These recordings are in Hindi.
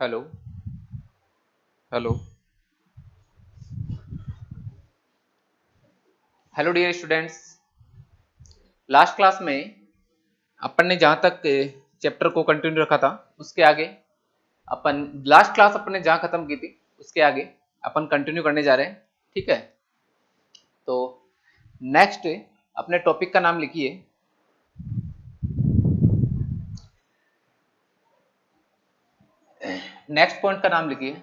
Hello hello hello dear students. Last class में अपन ने जहां तक चैप्टर को कंटिन्यू रखा था उसके आगे अपन लास्ट क्लास अपन ने जहां खत्म की थी उसके आगे अपन कंटिन्यू करने जा रहे हैं। ठीक है, तो नेक्स्ट अपने टॉपिक का नाम लिखिए नेक्स्ट पॉइंट का नाम लिखिए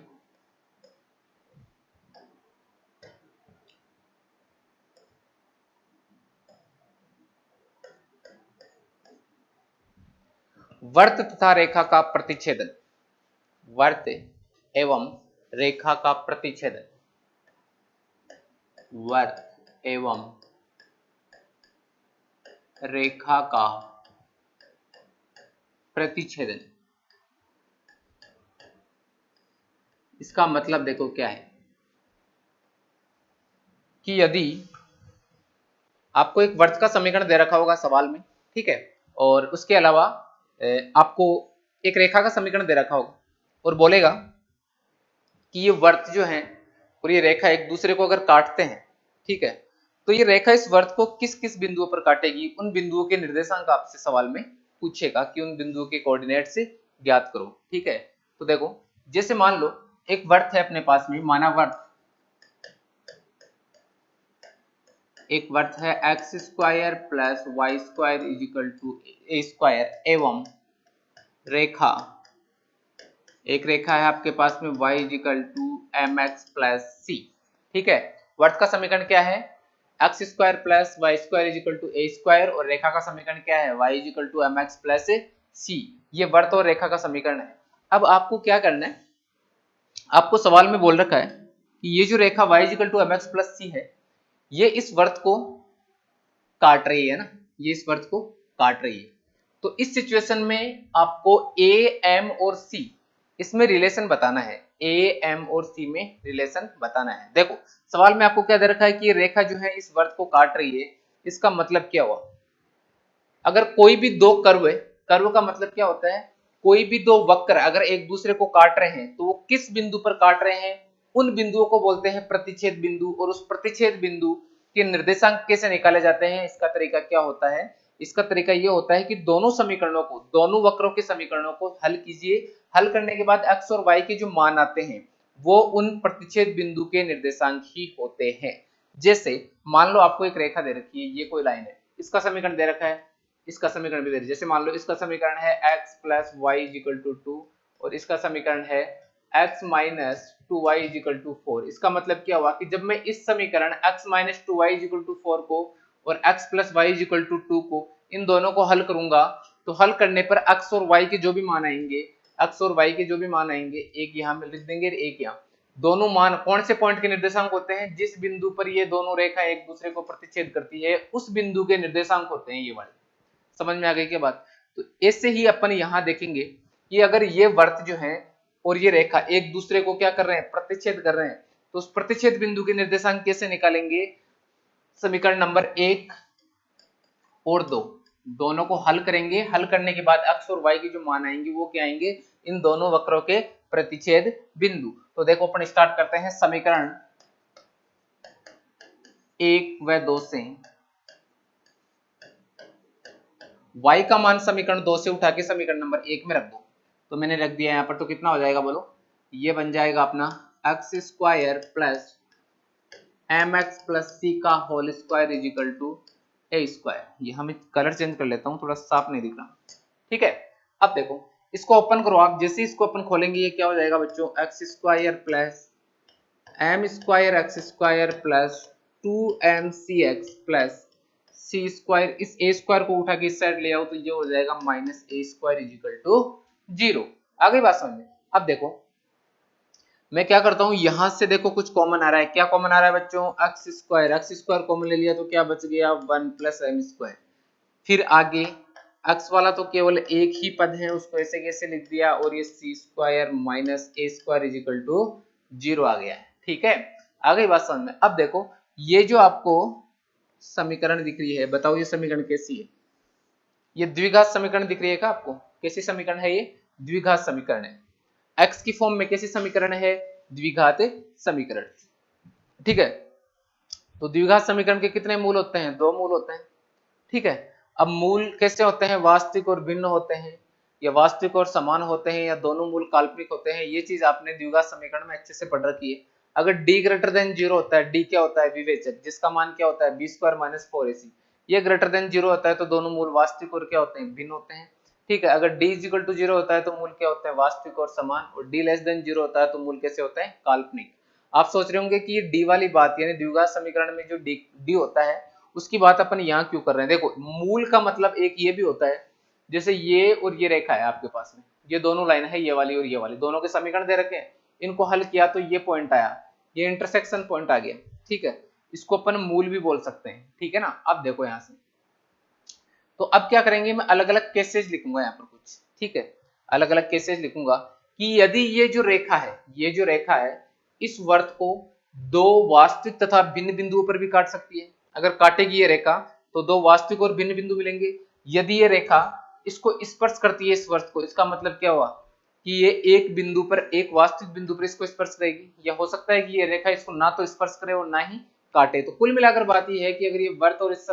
वर्त तथा रेखा का प्रतिच्छेदन। वर्त एवं रेखा का प्रतिच्छेदन। वर्त एवं रेखा का प्रतिच्छेदन। इसका मतलब देखो क्या है कि यदि आपको एक वर्त का समीकरण दे रखा होगा सवाल में, ठीक है, और उसके अलावा आपको एक रेखा का समीकरण दे रखा होगा और बोलेगा कि ये वर्त जो है और ये रेखा एक दूसरे को अगर काटते हैं, ठीक है, तो ये रेखा इस वर्त को किस किस बिंदुओं पर काटेगी, उन बिंदुओं के निर्देशांक आपसे सवाल में पूछेगा कि उन बिंदुओं के कोऑर्डिनेट से ज्ञात करो। ठीक है, तो देखो जैसे मान लो एक वर्त है अपने पास में, माना वर्त एक वर्त है x square plus Y square is equal to A square एवं रेखा एक रेखा है आपके पास में y is equal to m x plus c. ठीक है, वर्त का समीकरण क्या है? X square plus Y square is equal to A square और रेखा का समीकरण क्या है? y is equal to m x plus c. ये वर्त और रेखा का समीकरण है। अब आपको क्या करना है, आपको सवाल में बोल रखा है कि ये जो रेखा y is equal to m x plus c है ये इस वर्त को काट रही है ना, ये इस वर्त को काट रही है। तो इस सिचुएशन में आपको ए एम और सी इसमें रिलेशन बताना है, ए एम और सी में रिलेशन बताना है। देखो सवाल में आपको क्या दे रखा है कि ये रेखा जो है इस वर्त को काट रही है, इसका मतलब क्या हुआ? अगर कोई भी दो कर्व है, कर्व का मतलब क्या होता है? कोई भी दो वक्र अगर एक दूसरे को काट रहे हैं तो वो किस बिंदु पर काट रहे हैं, उन बिंदुओं को बोलते हैं प्रतिच्छेद बिंदु। और उस प्रतिच्छेद बिंदु के निर्देशांक कैसे निकाले जाते हैं, इसका तरीका क्या होता है? इसका तरीका ये होता है कि दोनों समीकरणों को, दोनों वक्रों के समीकरणों को हल कीजिए। हल करने के बाद x और y के जो मान आते हैं वो उन प्रतिच्छेद बिंदु के निर्देशांक ही होते हैं। जैसे मान लो आपको एक रेखा दे रखी है, ये कोई लाइन है, इसका समीकरण दे रखा है, इसका समीकरण भी दे रखा है। जैसे मान लो इसका समीकरण है x plus Y is equal to 2 और इसका समीकरण है x minus 2y is equal to 4। इसका मतलब क्या हुआ कि जब मैं इस समीकरण x minus 2y is equal to 4 को और x plus Y is equal to 2 को, इन दोनों को हल करूंगा तो हल करने पर x और y के जो भी मान आएंगे, x और y के जो भी मान आएंगे, एक यहाँ पे लिख देंगे एक यहाँ, दोनों मान कौन से पॉइंट के निर्देशांक होते हैं? जिस बिंदु पर ये दोनों रेखा एक दूसरे को प्रतिच्छेद करती है उस बिंदु के निर्देशांक होते हैं ये वाले। समझ में आ गई क्या बात? तो ऐसे ही अपन यहां देखेंगे कि अगर ये वर्त जो है और ये रेखा एक दूसरे को क्या कर रहे हैं? प्रतिच्छेद कर रहे हैं, तो उस प्रतिच्छेद बिंदु के निर्देशांक कैसे निकालेंगे? समीकरण नंबर 1 और 2 दोनों को हल करेंगे। हल करने के बाद x और y के जो मान आएंगे वो क्या आएंगे? इन दोनों वक्रों के प्रतिच्छेद बिंदु। तो देखो अपन स्टार्ट करते हैं समीकरण 1 व 2 से। y का मान समीकरण 2 से उठा के समीकरण नंबर 1 में रख दो। तो मैंने रख दिया यहाँ पर, तो कितना हो जाएगा बोलो? ये बन जाएगा अपना x square plus m x plus c का whole square is equal to A square. ये हम कलर चेंज कर लेता हूँ, थोड़ा साफ नहीं दिख रहा। ठीक है, अब देखो इसको ओपन करो आप। जैसे इसको अपन खोलेंगे ये क्या हो जाएगा बच्चों? X square plus M square x square plus 2mcx plus सी स्क्वायर। इस ए स्क्वायर को उठा के इस साइड ले आओ तो ये हो जाएगा minus A square is equal to 0। आ गई बात समझ में? अब देखो मैं क्या करता हूं, यहां से देखो कुछ कॉमन आ रहा है। क्या कॉमन आ रहा है बच्चों? एक्स स्क्वायर कॉमन ले लिया तो क्या बच गया? 1 प्लस एम स्क्वायर। फिर आगे x वाला तो केवल एक ही पद है, उसको ऐसे कैसे लिख दिया, और ये c square minus A square is equal to 0 आ गया है। ठीक है, आ गई बात समझ में? अब देखो ये जो आपको समीकरण दिख रही है, बताओ ये समीकरण कैसी है? ये द्विघात समीकरण दिख रही है क्या आपको? कैसी समीकरण है ये? द्विघात समीकरण है। x की फॉर्म में कैसे समीकरण है, द्विघात समीकरण। ठीक है, तो द्विघात समीकरण के कितने मूल होते हैं, 2 मूल होते हैं। ठीक है, अब मूल कैसे होते हैं, वास्तविक और भिन्न होते हैं, या वास्तविक और समान होते हैं, या दोनों मूल काल्पनिक होते हैं। ये चीज आपने द्विघात समीकरण में अच्छे से पढ़ रखी है। अगर d ग्रेटर देन 0 होता है, d क्या होता है, विवेचक, जिसका मान क्या होता है, b स्क्वायर माइनस 4ac। ये ग्रेटर देन 0 होता है तो दोनों मूल वास्तविक और क्या होते हैं, भिन्न होते हैं। ठीक है, अगर d इज इक्वल टू 0 होता है तो मूल क्या होते हैं, वास्तविक और समान, और d लेस देन 0 होता है तो मूल कैसे होते हैं, काल्पनिक। आप सोच रहे होंगे कि ये d वाली बात, यानी द्विघात समीकरण में जो d होता है उसकी बात अपन यहाँ क्यों कर रहे हैं। देखो, मूल का मतलब एक ये भी होता है, जैसे ये और ये रेखा है आपके पास में, ये दोनों लाइन है, ये वाली और ये वाली, दोनों के समीकरण दे रखे हैं, इनको हल किया तो ये पॉइंट आया, ये इंटरसेक्शन पॉइंट आ गया। ठीक है, इसको अपन मूल भी बोल सकते हैं। ठीक है ना, अब देखो यहां से, तो अब क्या करेंगे, मैं अलग अलग केसेस लिखूंगा यहाँ पर कुछ। ठीक है, अलग अलग केसेस लिखूंगा कि यदि ये जो रेखा है, ये जो रेखा है, इस वर्त को दो वास्तविक तथा भिन्न बिंदुओं पर भी काट सकती है। अगर काटेगी ये रेखा तो दो वास्तविक और भिन्न बिंदु मिलेंगे। यदि ये रेखा इसको स्पर्श करती है, इस वर्त को, इसका मतलब क्या हुआ कि ये एक बिंदु पर, एक वास्तविक बिंदु पर इसको स्पर्श करेगी, या हो सकता है कि ये रेखा इसको ना तो स्पर्श करे और ना ही काटे। तो कुल मिलाकर बात ये है कि अगर ये वर्त और इस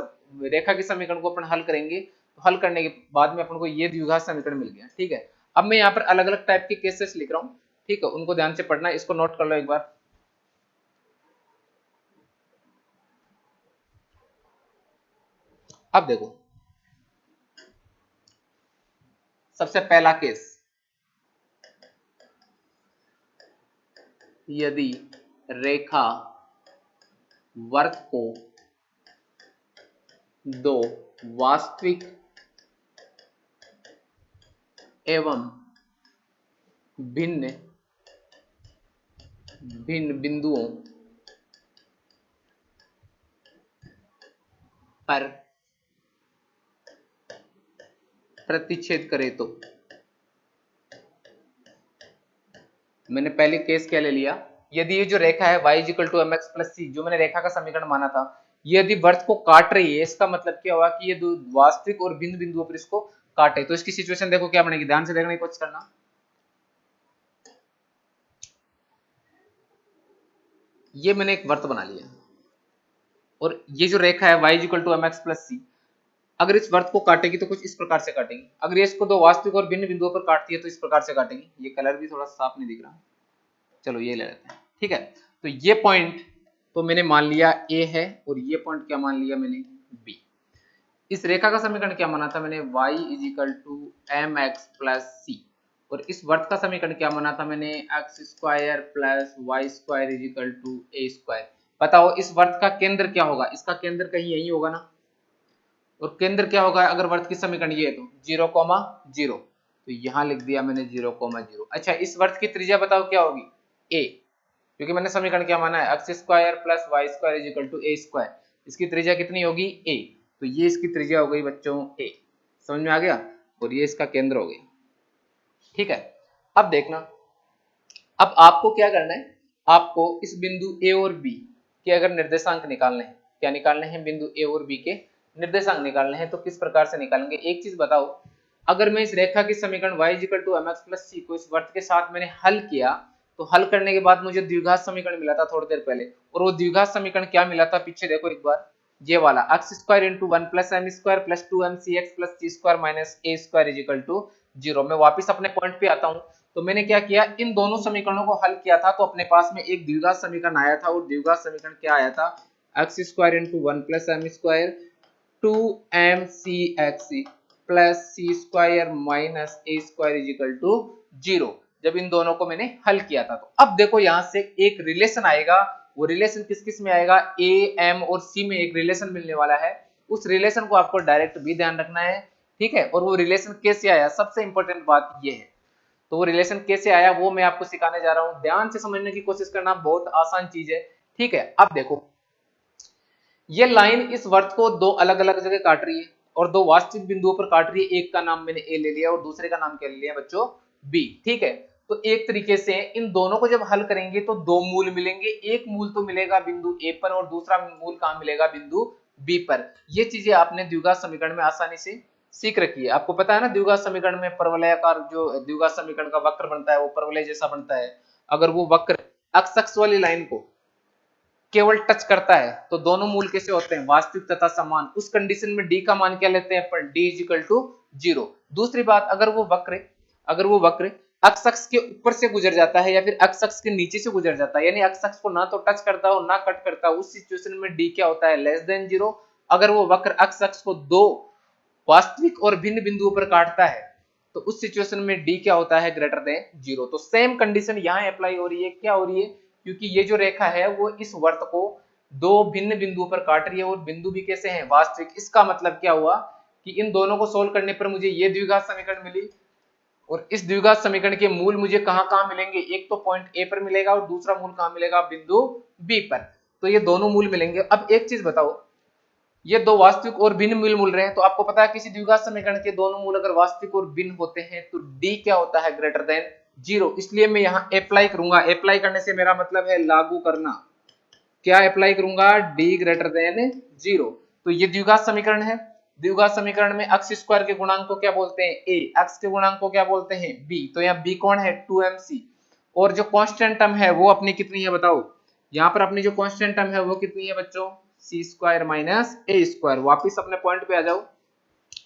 रेखा के समीकरण को अपन हल करेंगे तो हल करने के बाद में अपन को ये द्विघात समीकरण मिल गया। ठीक है, अब मैं यहाँ पर अलग अलग टाइप के केसेस लिख रहा हूँ। ठीक है, उनको ध्यान से पढ़ना, इसको नोट कर लो एक बार। अब देखो, सबसे पहला केस, यदि रेखा वर्त को दो वास्तविक एवं भिन्न भिन्न बिंदुओं पर प्रतिच्छेद करे तो, मैंने पहले केस क्या ले लिया, यदि ये जो रेखा है y = mx + c, जो मैंने रेखा का समीकरण माना था, ये यदि वर्त को काट रही है, इसका मतलब क्या हुआ कि ये दो वास्तविक और भिन्न बिंदुओं पर इसको काटे, तो इसकी सिचुएशन देखो क्या बनेगी, ध्यान से देखने की कोशिश करना। ये मैंने एक वर्त बना लिया, और ये जो रेखा है y = mx + c, अगर इस वर्त को काटेगी तो कुछ इस प्रकार से काटेगी। अगर ये इसको दो वास्तविक और भिन्न बिंदुओं पर काटती है तो इस प्रकार से काटेगी। ये कलर भी थोड़ा साफ नहीं दिख रहा, चलो ये ले लेते हैं। ठीक है, तो ये पॉइंट तो मैंने मान लिया A है, और ये पॉइंट क्या मान लिया मैंने, B। इस रेखा का समीकरण क्या माना था मैंने, y = mx + c, और इस वर्त का समीकरण क्या माना था मैंने, x² + y² = a²। बताओ इस वर्त का केंद्र क्या होगा, इसका केंद्र कहीं यही होगा ना, और केंद्र क्या होगा अगर वर्त की समीकरण ये है तो 0,0, तो यहां लिख दिया मैंने 0,0। अच्छा, इस वर्त की त्रिज्या बताओ क्या होगी, a, क्योंकि मैंने समीकरण क्या माना है, x² + y² = a²। इसकी त्रिज्या कितनी होगी, a, तो ये इसकी त्रिज्या हो गई बच्चों a। समझ में आ गया, और ये इसका केंद्र हो गया। ठीक है, अब देखना, अब आपको क्या करना है, आपको इस बिंदु a और b के अगर निर्देशांक निकालने हैं, क्या निकालने हैं, बिंदु a और b के निर्देशांक निकालने हैं, तो किस प्रकार से निकालेंगे। एक चीज बताओ, अगर मैं इस रेखा की समीकरण y = mx + c को इस वर्त के साथ मैंने हल किया, तो हल करने के बाद मुझे द्विघात समीकरण मिला था थोड़ी देर पहले, और वो द्विघात समीकरण क्या मिला था, पीछे देखो एक बार, ये वाला x² × 1 + m² + 2mcx + c² - a² = 0। मैं वापिस अपने पॉइंट पे आता हूँ, तो मैंने क्या किया, इन दोनों समीकरणों को हल किया था, तो अपने पास में एक द्विघात समीकरण आया था, और द्विघात समीकरण क्या आया था, x² × 1 + m² 2mcx + c² - a² = 0। जब इन दोनों को मैंने हल किया था, तो अब देखो यहां से एक रिलेशन आएगा, वो रिलेशन किस किस में आएगा, a, m और c में एक रिलेशन मिलने वाला है। उस रिलेशन को आपको डायरेक्ट भी ध्यान रखना है। ठीक है, और वो रिलेशन कैसे आया, सबसे इंपॉर्टेंट बात ये है, तो वो रिलेशन कैसे आया वो मैं आपको सिखाने जा रहा हूं, ध्यान से समझने की कोशिश करना, बहुत आसान चीज है। ठीक है, अब देखो, ये लाइन इस वर्त को दो अलग अलग जगह काट रही है, और दो वास्तविक बिंदुओं पर काट रही है। एक का नाम मैंने ए ले लिया और दूसरे का नाम क्या ले लिया बच्चों, बी। ठीक है, तो एक तरीके से इन दोनों को जब हल करेंगे तो दो मूल मिलेंगे, एक मूल तो मिलेगा बिंदु ए पर, और दूसरा मूल कहां मिलेगा, बिंदु बी पर। ये चीजें आपने द्विघात समीकरण में आसानी से सीख रखी है। आपको पता है ना द्विघात समीकरण में परवलयाकार जो द्विघात समीकरण का वक्र बनता है वो परवलय जैसा बनता है। अगर वो वक्र एक्स अक्ष वाली लाइन को केवल टच करता है तो दोनों मूल कैसे होते हैं, वास्तविक तथा समान। उस कंडीशन में डी का मान क्या लेते हैं अपन, डी इज इक्वल टू 0। दूसरी बात, अगर वो वक्र एक्स अक्ष के ऊपर से गुजर जाता है या फिर एक्स अक्ष के नीचे से गुजर जाता है, यानी एक्स अक्ष को ना तो टच करता हो ना कट करता हो, उस सिचुएशन में डी क्या होता है, लेस देन 0। अगर वो वक्र एक्स अक्ष को दो वास्तविक और भिन्न बिंदुओं पर काटता है तो उस सिचुएशन में डी क्या होता है, ग्रेटर देन 0। तो सेम कंडीशन यहाँ अप्लाई हो रही है। क्या हो रही है, क्योंकि ये जो रेखा है वो इस वर्त को दो भिन्न बिंदुओं पर काट रही है और बिंदु भी कैसे हैं, वास्तविक। इसका मतलब क्या हुआ कि इन दोनों को सोल्व करने पर मुझे ये द्विघात समीकरण मिली और इस द्विघात समीकरण के मूल मुझे कहां मिलेंगे, एक तो पॉइंट ए पर मिलेगा और दूसरा मूल कहां मिलेगा, बिंदु बी पर। तो ये दोनों मूल मिलेंगे। अब एक चीज बताओ, ये दो वास्तविक और भिन्न मूल मिल रहे हैं, तो आपको पता है किसी द्विघात समीकरण के दोनों मूल अगर वास्तविक और भिन्न होते हैं तो डी क्या होता है, ग्रेटर देन 0। इसलिए मैं यहाँ अप्लाई करूंगा। अप्लाई करने से मेरा मतलब है लागू करना। क्या अप्लाई करूंगा, डी ग्रेटर देन 0। तो ये द्विघात समीकरण है। द्विघात समीकरण में एक्स स्क्वायर के गुणांक को क्या बोलते हैं, ए। एक्स के गुणांक को क्या बोलते हैं, बी। तो यहाँ बी कौन है, 2mc। और जो कांस्टेंट टर्म है वो अपनी कितनी है बताओ, यहाँ पर अपनी जो कांस्टेंट टर्म है वो कितनी है बच्चों, सी स्क्वायर माइनस ए स्क्वायर। वापिस अपने पॉइंट पे आ जाओ।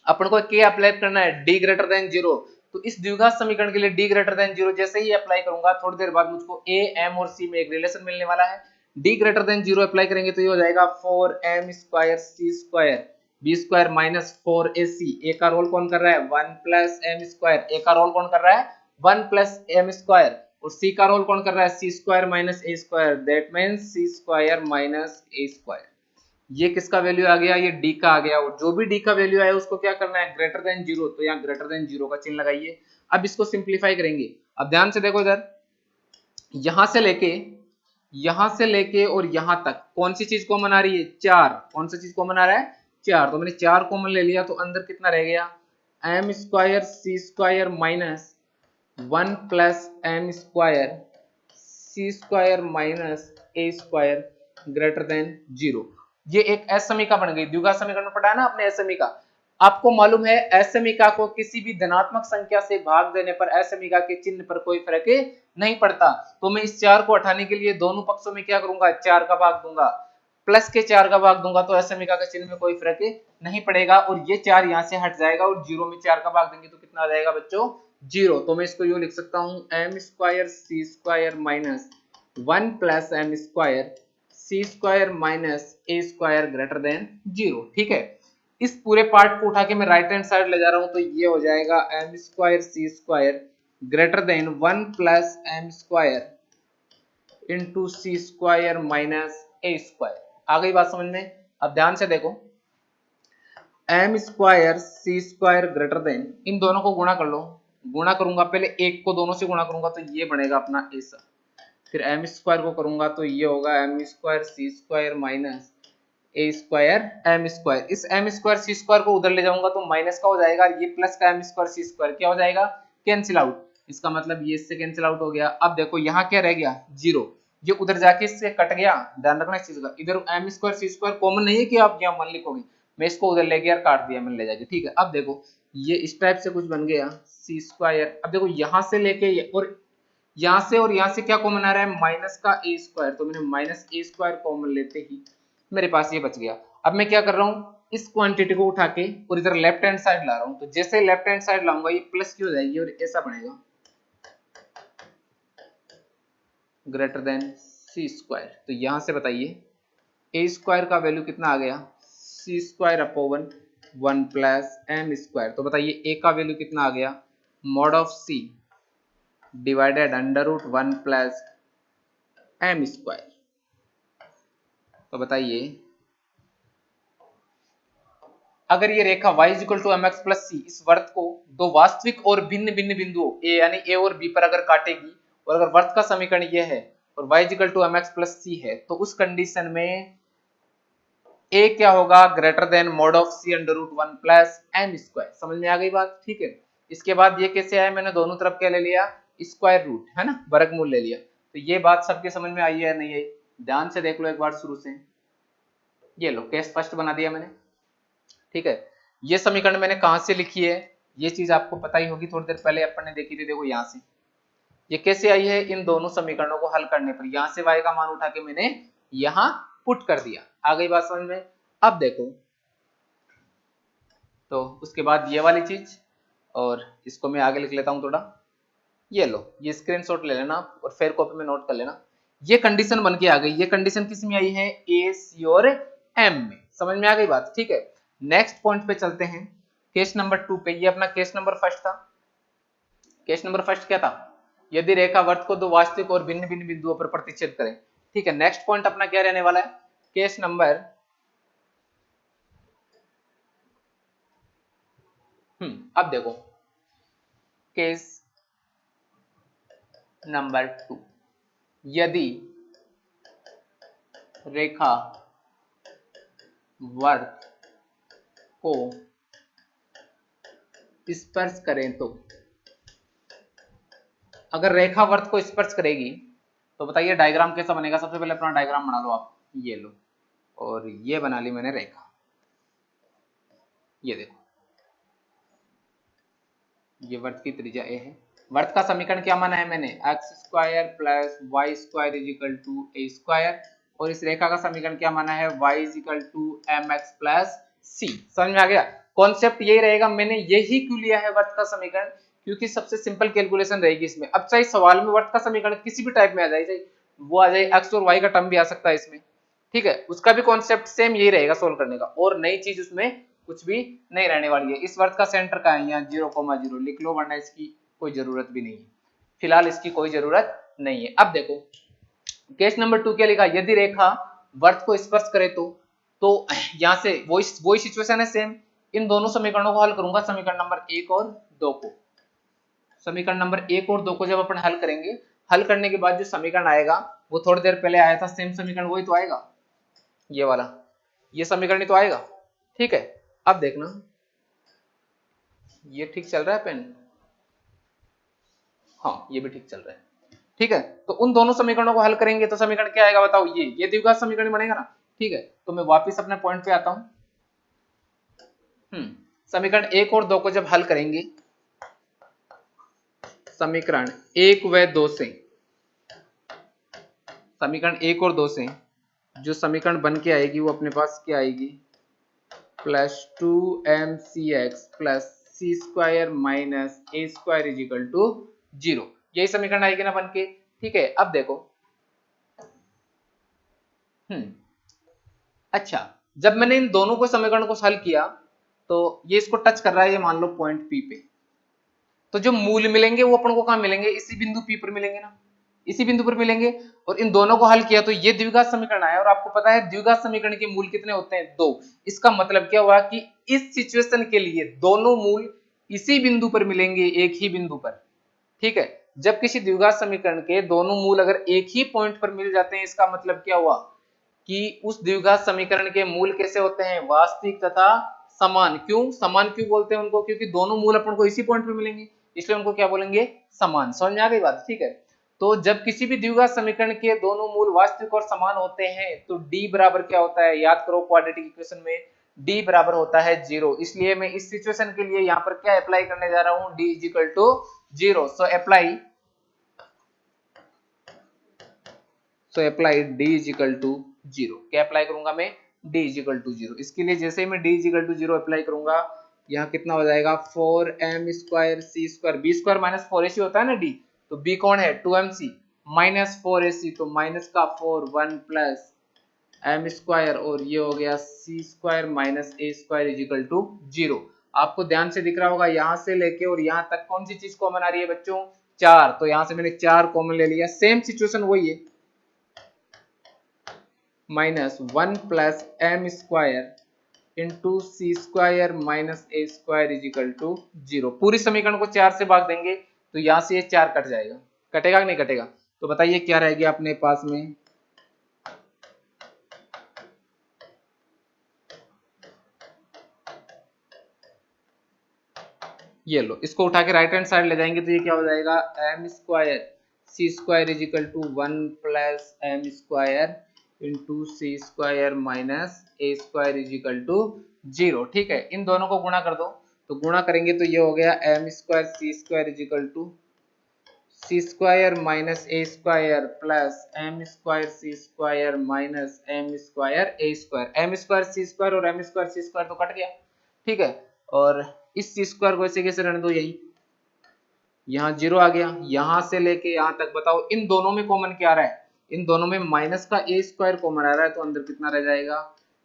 अपन को क्या अप्लाई करना है, डी ग्रेटर देन 0। तो इस द्विघात समीकरण के लिए डी ग्रेटर देन 0 जैसे ही अप्लाई करूंगा, थोड़ी देर बाद मुझको ए, एम और सी में एक रिलेशन मिलने वाला है। डी ग्रेटर देन 0 अप्लाई करेंगे तो ये हो जाएगा 4m square C square b square minus 4ac। A का रोल कौन कर रहा है, 1 प्लस एम स्क्वायर। ए का रोल कौन कर रहा है, 1 प्लस एम स्क्वायर। और सी का रोल कौन कर रहा है, c square minus A square. That means c square minus A square. ये किसका वैल्यू आ गया, ये डी का आ गया। और जो भी डी का वैल्यू आया उसको क्या करना है, ग्रेटर देन 0। तो यहाँ ग्रेटर देन 0 का चिन्ह लगाइए। अब इसको सिंप्लीफाई करेंगे। अब ध्यान से देखो इधर, यहां से लेके और यहां तक कौन सी चीज कॉमन आ रही है, 4। कौन सी चीज कॉमन आ रहा है, 4। तो मैंने 4 कॉमन ले लिया तो अंदर कितना रह गया, एम स्क्वायर सी square minus 1 plus M square सी स्क्वायर माइनस ए स्क्वायर ग्रेटर देन 0। ये एक एस समीका बन गई। द्विघात समीकरण में पढ़ा है ना आपने एस समीका। आपको मालूम है एस समीका को किसी भी धनात्मक संख्या से भाग देने पर एस समीका के चिन्ह पर कोई फर्क नहीं पड़ता। तो मैं इस 4 को हटाने के लिए दोनों पक्षों में क्या करूंगा, 4 का भाग दूंगा। प्लस के 4 का भाग दूंगा तो एस समीका के चिन्ह में कोई फर्क नहीं पड़ेगा और ये 4 यहाँ से हट जाएगा और 0 में 4 का भाग देंगे तो कितना आ जाएगा बच्चों, 0। तो मैं इसको यूं लिख सकता हूँ, एम स्क्वायर सी square minus 1 plus M square सी स्क्वायर माइनस ए स्क्वायर ग्रेटर देन 0। ठीक है, इस पूरे पार्ट को उठा के मैं राइट हैंड साइड ले जा रहा हूं तो ये हो जाएगा एम स्क्वायर सी square greater than 1 plus M square into सी स्क्वायर माइनस ए स्क्वायर। आ गई बात समझ में। अब ध्यान से देखो, एम स्क्वायर सी स्क्वायर ग्रेटर देन, इन दोनों को गुणा कर लो। गुणा करूंगा, पहले एक को दोनों से गुणा करूंगा तो ये बनेगा अपना ऐसा। फिर एम स्क्वायर को करूंगा तो ये होगा एम स्क्वायर सी स्क्वायर माइनस ए स्क्वायर एम स्क्वायर। इस एम स्क्वायर सी स्क्वायर को उधर ले जाऊंगा तो माइनस का हो जाएगा, ये प्लस का एम स्क्वायर सी स्क्वायर क्या हो जाएगा, कैंसिल आउट। इसका मतलब ये इससे कैंसिल आउट हो गया। अब देखो यहाँ क्या रह गया, 0। ये उधर जाके इससे कट गया। ध्यान रखना इस चीज का, इधर एम स्क्वायर सी स्क्वायर कॉमन नहीं है कि आप यहाँ मान लिखोगे। मैं इसको उधर ले गया, काट दिया मैंने ले जाके। ठीक है, अब देखो ये इस टाइप से कुछ बन गया सी स्क्वायर। अब देखो यहाँ से लेके और यहाँ से क्या कॉमन आ रहा है, माइनस का ए स्क्वायर। तो मैंने माइनस ए स्क्वायर कॉमन लेते ही मेरे पास ये बच गया। अब मैं क्या कर रहा हूँ, इस क्वांटिटी को उठा के और इधर लेफ्ट हैंड साइड ला रहा हूँ। तो जैसे लेफ्ट हैंड साइड लाऊंगा ये प्लस की हो जाएगी और ऐसा बनेगा ग्रेटर देन सी स्क्वायर। तो यहां से बताइए ए स्क्वायर का वैल्यू कितना आ गया, c square upon 1 plus M square. तो बताइए ए का वैल्यू कितना आ गया, mod of c divided under root 1 plus M square. तो बताइए अगर ये रेखा y equal to m x plus c इस वर्त को दो वास्तविक और भिन्न भिन्न बिंदुओं ए यानी ए और बी पर अगर काटेगी और अगर वर्त का समीकरण ये है और y equal to m x plus c है, तो उस कंडीशन में ए क्या होगा, greater than mod of c under root 1 plus M square. समझ में आ गई बात। ठीक है, इसके बाद ये कैसे आया, मैंने दोनों तरफ क्या ले लिया, स्क्वायर रूट है ना, वर्गमूल ले लिया। तो ये बात सबके समझ में आई है या नहीं आई, ध्यान से देख लो एक बार शुरू से। ये लो केस फर्स्ट बना दिया मैंने। ठीक है, ये समीकरण मैंने कहां से लिखी है, ये चीज आपको पता ही होगी, थोड़ी देर पहले अपन ने देखी थी। देखो यहाँ से ये कैसे आई है, इन दोनों समीकरणों को हल करने पर यहाँ से y का मान उठा के मैंने यहाँ पुट कर दिया। आ गई बात समझ में। अब देखो तो उसके बाद ये वाली चीज, और इसको मैं आगे लिख लेता हूं थोड़ा। ये लो, ये स्क्रीनशॉट ले लेना और फेयर कॉपी में नोट कर लेना। ये कंडीशन बन के आ गई। ये कंडीशन किस में आई है, ए सी और एम में। समझ में आ गई बात, ठीक है। नेक्स्ट पॉइंट पे चलते हैं, केस नंबर 2 पे। ये अपना केस नंबर फर्स्ट था। केस नंबर फर्स्ट क्या था, यदि रेखा वर्त को दो वास्तविक और भिन्न भिन्न बिंदुओं पर प्रतिच्छेद करें। ठीक है, नेक्स्ट पॉइंट अपना क्या रहने वाला है, केस नंबर अब देखो केस नंबर 2, यदि रेखा वर्त को स्पर्श करें तो, अगर रेखा वर्त को स्पर्श करेगी तो बताइए डायग्राम कैसा बनेगा। सबसे पहले अपना डायग्राम बना लो आप, ये लो, और ये बना ली मैंने रेखा। ये देखो, ये वर्त की त्रिज्या ए है। वर्त का समीकरण क्या माना है मैंने, x square plus Y square is equal to A square, और इस रेखा का समीकरण क्या माना है, y is equal to m x plus c. समझ में आ गया, कॉन्सेप्ट यही रहेगा। मैंने यही क्यों लिया है वर्त का समीकरण, क्योंकि सबसे सिंपल कैलकुलेशन रहेगी इसमें। अब चाहे सवाल में वर्त का समीकरण किसी भी टाइप में आ जाए, चाहे वो आ जाए एक्स और वाई का टर्म भी आ सकता है इसमें, ठीक है, उसका भी कॉन्सेप्ट सेम यही रहेगा सोल्व करने का, और नई चीज उसमें कुछ भी नहीं रहने वाली है। इस वर्त का सेंटर का है यहाँ 0,0 लिख लो, वरना इसकी कोई जरूरत भी नहीं है, फिलहाल इसकी कोई जरूरत नहीं है। अब देखो केस नंबर 2 क्या लिखा, यदि रेखा वर्त को स्पर्श करे तो यहाँ से वही सिचुएशन है सेम। इन दोनों समीकरणों को हल करूंगा, समीकरण नंबर 1 और 2 को। समीकरण नंबर 1 और 2 को जब अपन हल करेंगे, हल करने के बाद जो समीकरण आएगा वो थोड़ी देर पहले आया था, सेम समीकरण वही तो आएगा, ये वाला, ये समीकरण ही तो आएगा, ठीक है। अब देखना, ये ठीक चल रहा है पेन, हाँ ये भी ठीक चल रहा है, ठीक है। तो उन दोनों समीकरणों को हल करेंगे तो समीकरण क्या आएगा बताओ, ये द्विघात समीकरण बनेगा ना, ठीक है। तो मैं वापस अपने पॉइंट पे आता हूं। समीकरण 1 और 2 को जब हल करेंगे, समीकरण 1 व 2 से, समीकरण 1 और 2 से जो समीकरण बन के आएगी वो अपने पास क्या आएगी, plus 2mcx plus C square minus A square is equal to 0। यही समीकरण आएगी ना बन के, ठीक है। अब देखो अच्छा, जब मैंने इन दोनों को समीकरण को हल किया तो ये इसको टच कर रहा है, ये मान लो पॉइंट पी पे, तो जो मूल मिलेंगे वो अपन को कहां मिलेंगे, इसी बिंदु पी पर मिलेंगे ना, इसी बिंदु पर मिलेंगे। और इन दोनों को हल किया तो ये द्विघात समीकरण आया, और आपको पता है द्विघात समीकरण के मूल कितने होते हैं, 2। इसका मतलब क्या हुआ कि इस सिचुएशन के लिए दोनों मूल इसी बिंदु पर मिलेंगे, एक ही बिंदु पर, ठीक है। जब किसी द्विघात समीकरण के दोनों मूल अगर एक ही पॉइंट पर मिल जाते हैं, इसका मतलब क्या हुआ कि उस द्विघात समीकरण के मूल कैसे होते हैं, वास्तविक तथा समान। क्यों समान क्यों बोलते हैं उनको, क्योंकि दोनों मूल अपन को इसी पॉइंट पे मिलेंगे, इसलिए उनको क्या बोलेंगे, समान। समझ में आ गई बात, ठीक है। तो जब किसी भी द्विघात समीकरण के दोनों मूल वास्तविक और समान होते हैं तो d बराबर क्या होता है, याद करो क्वाड्रेटिक इक्वेशन में d बराबर होता है 0। इसलिए मैं इस सिचुएशन के लिए यहाँ पर क्या अप्लाई करने जा रहा हूँ, d is equal to 0। So apply d is equal to 0। क्या अप्लाई करूंगा मैं, d इज इक्वल टू 0। इसके लिए जैसे ही मैं d is equal to 0 apply करूंगा, यहाँ कितना हो जाएगा, 4m स्क्वायर सी square, b square minus 4ac होता है ना d, तो b कौन है 2mc माइनस 4ac, तो माइनस का 4 1 प्लस m स्क्वायर, और ये हो गया c square minus a square is equal to 0। आपको ध्यान से दिख रहा होगा यहाँ से लेके और यहाँ तक कौन सी चीज कॉमन आ रही है बच्चों, 4, तो यहाँ से मैंने 4 कॉमन ले लिया। सेम सिचुएशन वही है, minus 1 plus M square into C square minus A square is equal to 0। पूरी समीकरण को 4 से भाग देंगे तो यहाँ से ये 4 कट जाएगा, कटेगा कि नहीं कटेगा, तो बताइए क्या रहेगी अपने पास में, ये लो, इसको उठा के राइट हैंड साइड ले जाएंगे तो ये क्या हो जाएगा, M square C square is equal to 1 plus M square into C square minus A square is equal to 0। ठीक है, इन दोनों को गुणा कर दो, तो गुणा करेंगे तो ये हो गया M square C square is equal to C square minus A square plus M square C square minus M square A square. M square C square और एम स्क्वायर सी स्क्वायर तो कट गया। ठीक है, और इस सी स्क्वायर को ऐसे कैसे रहने दो, यही यहाँ 0 आ गया। यहां से लेके यहां तक बताओ इन दोनों में कॉमन क्या आ रहा है, इन दोनों में माइनस का ए स्क्वायर कॉमन आ रहा है, तो अंदर कितना रह जाएगा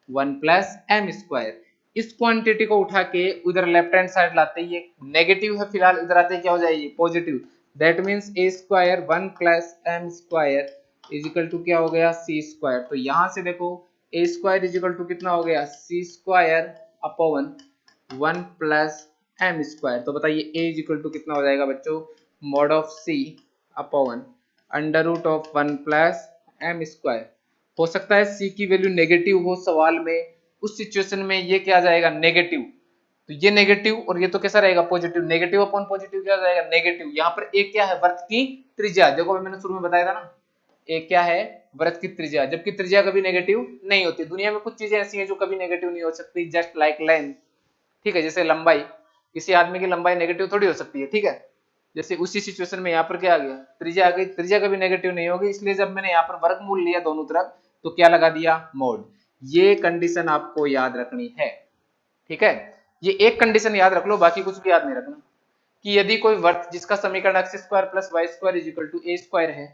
1 प्लस एम स्क्वायर। इस क्वांटिटी को उठा के उधर लेफ्ट हैंड साइड लाते ही, ये नेगेटिव है फिलहाल, इधर आते ही क्या हो जाएगी positive. That means a square 1 plus M square is equal to क्या हो गया सी स्क्वायर। तो यहां से देखो a square is equal to कितना हो गया c square upon 1 plus M square. तो बताइए ए इज इक्वल टू कितना हो जाएगा बच्चों, mod of C upon under root of 1 plus M square. हो सकता है सी की वैल्यू नेगेटिव हो सवाल में, उस सिचुएशन में ये क्या आ जाएगा नेगेटिव, तो ये नेगेटिव और ये तो कैसा रहेगा पॉजिटिव, नेगेटिव अपॉन पॉजिटिव क्या जाएगा नेगेटिव। यहाँ पर एक क्या है वृत्त की त्रिज्या, देखो मैंने शुरू में बताया था ना, एक क्या है वृत्त की त्रिज्या, जबकि त्रिज्या कभी नेगेटिव नहीं होती। दुनिया में कुछ चीजें ऐसी हैं जो कभी नेगेटिव नहीं हो सकती, जस्ट लाइक लेंथ। ठीक है, जैसे लंबाई, किसी आदमी की लंबाई नेगेटिव थोड़ी हो सकती है। ठीक है, जैसे उसी सिचुएशन में यहाँ पर क्या आ गया त्रिज्या आ गई, त्रिज्या कभी नेगेटिव नहीं होगी, इसलिए जब मैंने यहाँ पर वर्गमूल लिया दोनों तरफ तो क्या लगा दिया मोड। ये कंडीशन आपको याद रखनी है। ठीक है, ये एक कंडीशन याद रख लो, बाकी कुछ भी याद नहीं रखना, कि यदि कोई वर्त जिसका समीकरण x square plus Y square is equal to A square है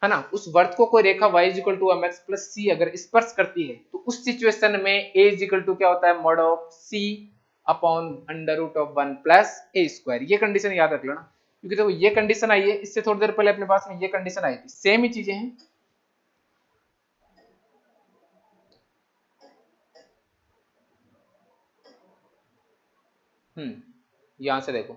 ना, उस वर्त को कोई रेखा y is equal to mx plus c अगर स्पर्श करती है तो उस सिचुएशन में a इज इक्वल टू क्या होता है mod of c upon under root of 1 plus A square. ये कंडीशन याद रख लेना, क्योंकि देखो ये कंडीशन आई है, इससे थोड़ी देर पहले अपने पास में ये कंडीशन आई थी, सेम ही चीजें हैं। यहां से देखो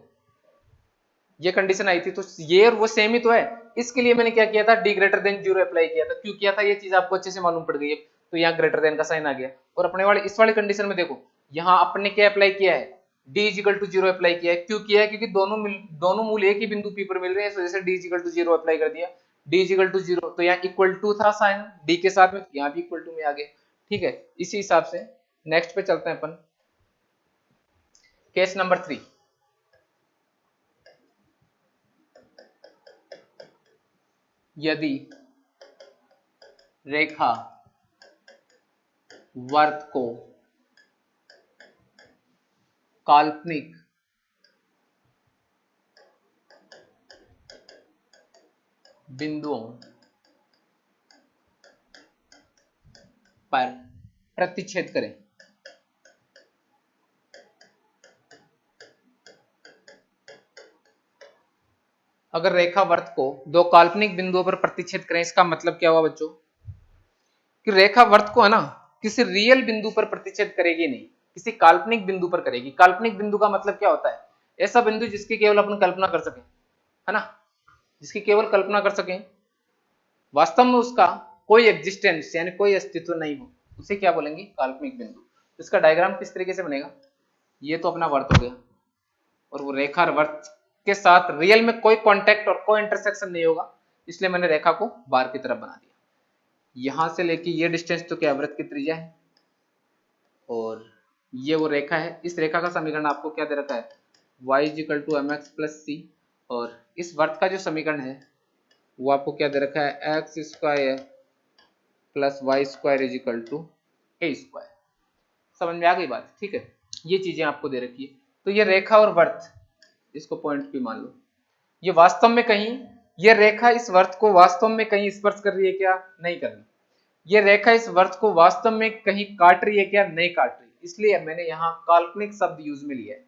ये कंडीशन आई थी, तो ये और वो सेम ही तो है। इसके लिए मैंने क्या किया था डी ग्रेटर देन 0 अप्लाई किया था, क्यों किया था ये चीज आपको अच्छे से मालूम पड़ गई है। तो यहाँ ग्रेटर देन का साइन आ गया, और अपने वाले इस वाले कंडीशन में देखो यहाँ अपने क्या अप्लाई किया है डी इजिकल टू 0 अप्लाई किया है। क्यों किया है, क्योंकि दोनों मूल एक ही बिंदु पी पर मिल रहे हैं, इस वजह से डी इजिकल टू 0 अप्लाई कर दिया। डी इजिकल टू 0, तो यहाँ इक्वल टू था साइन डी के साथ में, यहाँ भी इक्वल टू में आ गया। ठीक है, इसी हिसाब से नेक्स्ट पे चलते हैं अपन, केस नंबर 3। यदि रेखा वर्त को काल्पनिक बिंदुओं पर प्रतिच्छेद करें, अगर रेखा वर्त को दो काल्पनिक बिंदुओं पर प्रतिच्छेद करें, इसका मतलब क्या हुआ बच्चों कि रेखा वर्त को है ना किसी रियल बिंदु पर प्रतिच्छेद करेगी नहीं, किसी काल्पनिक बिंदु पर करेगी। काल्पनिक बिंदु का मतलब क्या होता है, ऐसा बिंदु जिसकी केवल अपन कल्पना कर सकें, है ना, जिसकी केवल कल्पना कर सकें, वास्तव में उसका कोई एग्जिस्टेंस यानी कोई अस्तित्व नहीं हो, उसे क्या बोलेंगे काल्पनिक बिंदु। तो इसका डायग्राम किस तरीके से बनेगा, ये तो अपना वर्त हो गया, और वो रेखा वर्त के साथ रियल में कोई कांटेक्ट और कोई इंटरसेक्शन नहीं होगा, इसलिए मैंने रेखा को बार की तरफ बना दिया। यहां से लेके ये डिस्टेंस तो क्या वृत्त की त्रिज्या है, और ये वो रेखा है। इस रेखा का समीकरण आपको क्या दे रखा है y is equal to m x plus c, और इस वर्त का जो समीकरण है वो आपको क्या दे रखा है x square plus Y square is equal to A square. समझ में आ गई बात। ठीक है, ये चीजें आपको दे रखी है। तो ये रेखा और वर्त, इसको पॉइंट भी मान लो, ये वास्तव में कहीं, ये रेखा इस वर्त को वास्तव में कहीं स्पर्श कर रही है क्या, नहीं कर रही। ये रेखा इस वर्त को वास्तव में कहीं काट रही है क्या, नहीं काट रही, इसलिए मैंने यहाँ काल्पनिक शब्द यूज में लिया है।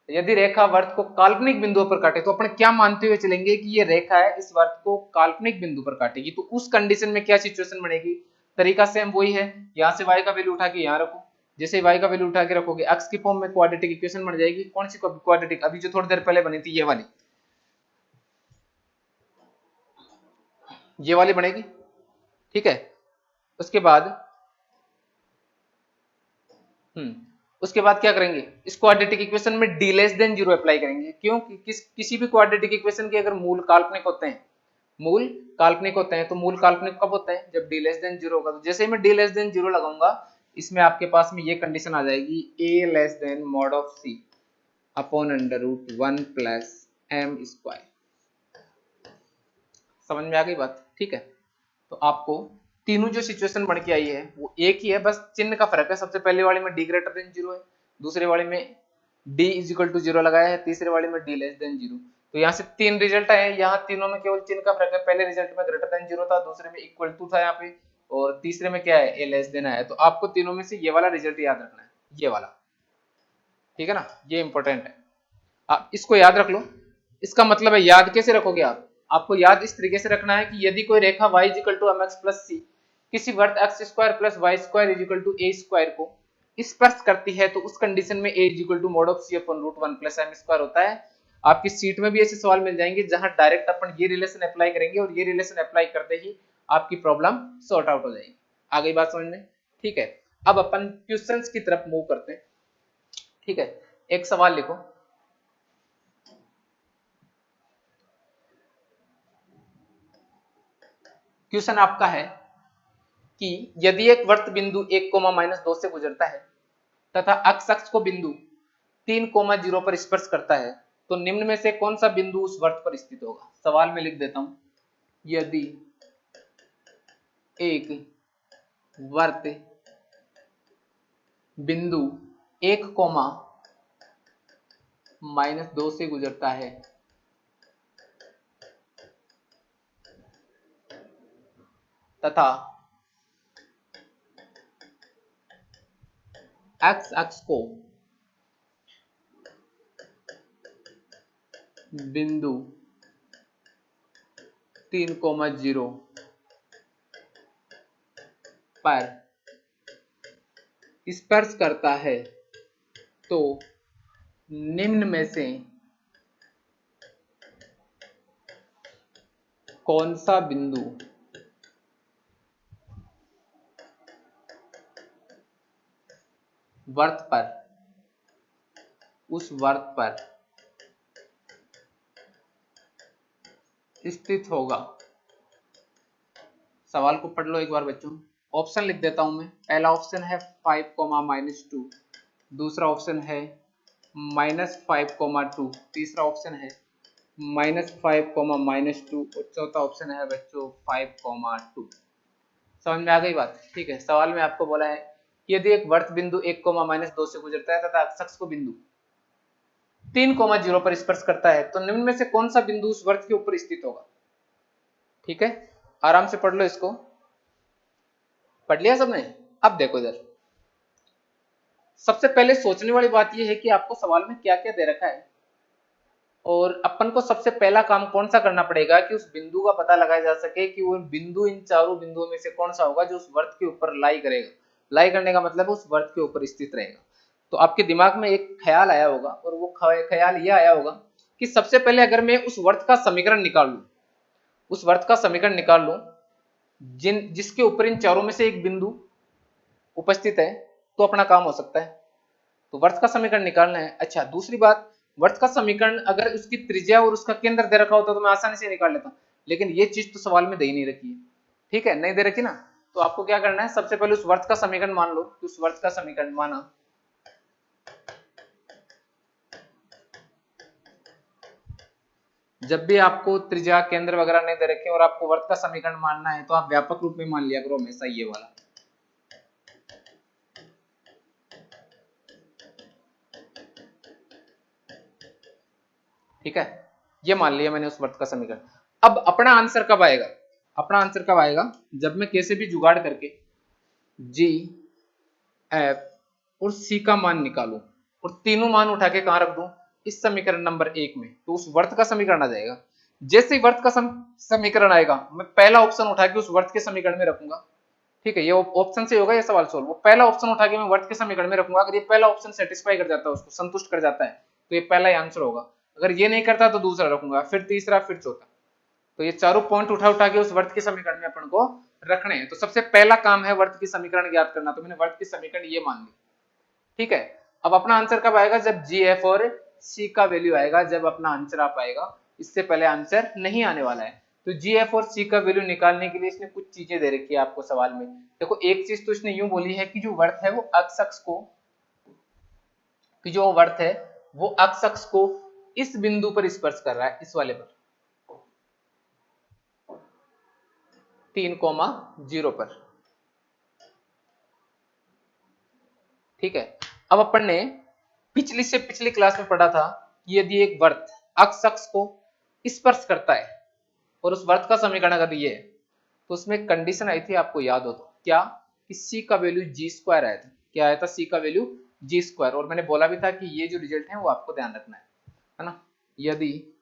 यदि रेखा वर्त को काल्पनिक बिंदुओं पर काटे, तो अपन क्या मानते हुए चलेंगे कि ये रेखा है इस वर्त को काल्पनिक बिंदु पर काटेगी, तो उस कंडीशन में क्या सिचुएशन बनेगी, तरीका सेम वही है, यहाँ से y का वैल्यू उठा के यहाँ रखो, जैसे y का वैल्यू उठा के रखोगे x की फॉर्म में क्वाड्रेटिक इक्वेशन बन जाएगी। कौन सी क्वाड्रेटिक, अभी जो थोड़ी देर पहले बनी थी ये वाली बनेगी। ठीक है, उसके बाद उसके बाद क्या करेंगे, इस क्वाड्रेटिक इक्वेशन में d लेस देन 0 अप्लाई करेंगे। क्यों, किसी भी क्वाड्रेटिक इक्वेशन के अगर मूल काल्पनिक होते हैं, मूल काल्पनिक होते हैं, तो मूल काल्पनिक कब होते हैं, जब d लेस देन 0 होगा। तो जैसे ही मैं d लेस देन 0 लगाऊंगा, इसमें आपके पास में ये कंडीशन आ जाएगी a less than mod of c upon under root 1 plus m square. समझ में आ गई बात? ठीक है, तो आपको तीनों जो सिचुएशन बन के आई है वो एक ही है, बस चिन्ह का फर्क है। सबसे पहले वाले में d ग्रेटर देन 0 है, दूसरे वाले में d इज इक्वल टू 0 लगाया है, तीसरे वाले में d लेस देन 0। तो यहाँ से तीन रिजल्ट आए, यहाँ तीनों में केवल चिन्ह का फर्क है। पहले रिजल्ट में ग्रेटर देन 0 था, दूसरे में इक्वल टू था यहाँ पे, और तीसरे में क्या है, a लेस देन है। तो आपको तीनों में से ये वाला रिजल्ट याद रखना है, ये वाला, ठीक है ना, ये इंपॉर्टेंट है, आप इसको याद रख लो। इसका मतलब है याद कैसे रखोगे आप, आपको याद इस तरीके से रखना है कि यदि कोई रेखा y equal to mx plus c किसी वर्त x square plus Y square equal to a square को स्पर्श करती है, तो उस कंडीशन में a equal to mod of c upon root 1 plus m square होता है। आपकी सीट में भी ऐसे सवाल मिल जाएंगे जहां डायरेक्ट अपन ये रिलेशन अप्लाई करेंगे और ये रिलेशन अप्लाई करते ही आपकी प्रॉब्लम सॉर्ट आउट हो जाएगी। आ गई बात समझ में? ठीक है, अब अपन क्वेश्चंस की तरफ मूव करते हैं। ठीक है, एक सवाल लिखो, क्वेश्चन आपका है कि यदि एक वर्त बिंदु 1, -2 से गुजरता है तथा अक्ष अक्ष को बिंदु 3, 0 पर स्पर्श करता है, तो निम्न में से कौन सा बिंदु उस वर्त पर स्थित होगा। सवाल में लिख देता हूं, यदि एक वर्त बिंदु 1, -2 से गुजरता है तथा एक्स अक्ष को बिंदु 3, 0 पर स्पर्श करता है, तो निम्न में से कौन सा बिंदु वर्त पर, उस वर्त पर स्थित होगा। सवाल को पढ़ लो एक बार बच्चों। ऑप्शन लिख देता हूं मैं। पहला ऑप्शन है 5, -2, दूसरा ऑप्शन है -5, 2, तीसरा ऑप्शन है -5, -2 और चौथा ऑप्शन है बच्चों 5, 2। समझ में आ गई बात? ठीक है, सवाल में आपको बोला है कि यदि एक वर्त बिंदु 1, -2 से गुजरता है तथा अक्ष को बिंदु 3, 0 पर स्पर्श करता है, तो निम्न में से कौन सा बिंदु उस वर्त के ऊपर स्थित होगा। ठीक है, आराम से पढ़ लो इसको। पढ़ लिया सबने? अब देखो इधर, सबसे पहले सोचने वाली बात यह है कि आपको सवाल में क्या क्या दे रखा है, और अपन को सबसे पहला काम कौन सा करना पड़ेगा कि उस बिंदु का पता लगाया जा सके कि वो बिंदु इन चारों बिंदुओं में से कौन सा होगा जो उस वर्त के ऊपर लाई करेगा। लाई करने का मतलब उस वर्त के ऊपर स्थित रहेगा। तो आपके दिमाग में एक ख्याल आया होगा, और वो ख्याल यह आया होगा कि सबसे पहले अगर मैं उस वर्त का समीकरण निकाल लूं, उस वर्त का समीकरण निकाल लूं जिसके ऊपर इन चारों में से एक बिंदु उपस्थित है, तो अपना काम हो सकता है। तो वर्त का समीकरण निकालना है। अच्छा, दूसरी बात, वर्त का समीकरण अगर उसकी त्रिज्या और उसका केंद्र दे रखा होता तो मैं आसानी से निकाल लेता, लेकिन ये चीज तो सवाल में दे ही नहीं रखी है। ठीक है, नहीं दे रखी ना, तो आपको क्या करना है, सबसे पहले उस वर्त का समीकरण मान लो। उस वर्त का समीकरण माना, जब भी आपको त्रिज्या केंद्र वगैरह नहीं दे रखे और आपको वर्त का समीकरण मानना है, तो आप व्यापक रूप में मान लिया करो हमेशा ये वाला। ठीक है, ये मान लिया मैंने उस वर्त का समीकरण। अब अपना आंसर कब आएगा, अपना आंसर कब आएगा, जब मैं कैसे भी जुगाड़ करके जी, एफ और सी का मान निकालूं और तीनों मान उठा के कहां रख दूं, इस समीकरण नंबर 1 में, तो उस वर्त का समीकरण आ जाएगा। जैसे ही वर्त का समीकरण आएगा, मैं पहला ऑप्शन उठा के उस वर्त के समीकरण में रखूंगा। ठीक है, ये ऑप्शन से होगा ये सवाल सोल्व। वो पहला ऑप्शन उठा के मैं वर्त के समीकरण में रखूंगा। अगर ये पहला ऑप्शन सेटिस्फाई कर जाता है, उसको संतुष्ट कर जाता है, तो ये पहला ही आंसर होगा। अगर ये नहीं करता तो दूसरा रखूंगा, फिर तीसरा, फिर चौथा। तो ये चारों पॉइंट उठा उठा के उस वर्त के समीकरण में अपन को रखने हैं। तो सबसे पहला काम है वर्त की समीकरण ज्ञात करना। तो मैंने वर्त की समीकरण ये मान ली। ठीक है, अब अपना आंसर कब आएगा, जब जी, एफ और सी का वैल्यू आएगा, जब अपना आंसर आ पाएगा। इससे पहले आंसर नहीं आने वाला है। तो जी एफ और सी का वैल्यू निकालने के लिए इसने कुछ चीजें दे रखी है आपको सवाल में। देखो एक चीज तो इसने यूं बोली है कि जो वर्थ है वो अक्ष अक्ष को, कि जो वर्थ है वो अक्ष अक्ष को इस बिंदु पर स्पर्श कर रहा है, इस वाले पर 3,0 पर। ठीक है, अब अपन ने पिछली से पिछली क्लास में पढ़ा था कि यदि एक वर्त अक्ष अक्ष को स्पर्श करता है और उस वर्त का समीकरण अगर ये है तो उसमें कंडीशन आई थी, आपको याद हो तो, क्या कि सी का वैल्यू जी स्क्वायर आया था। क्या आया था? सी का वैल्यू जी स्क्वायर। और मैंने बोला भी था कि ये जो रिजल्ट है वो आपको ध्यान रखना है ना। यदि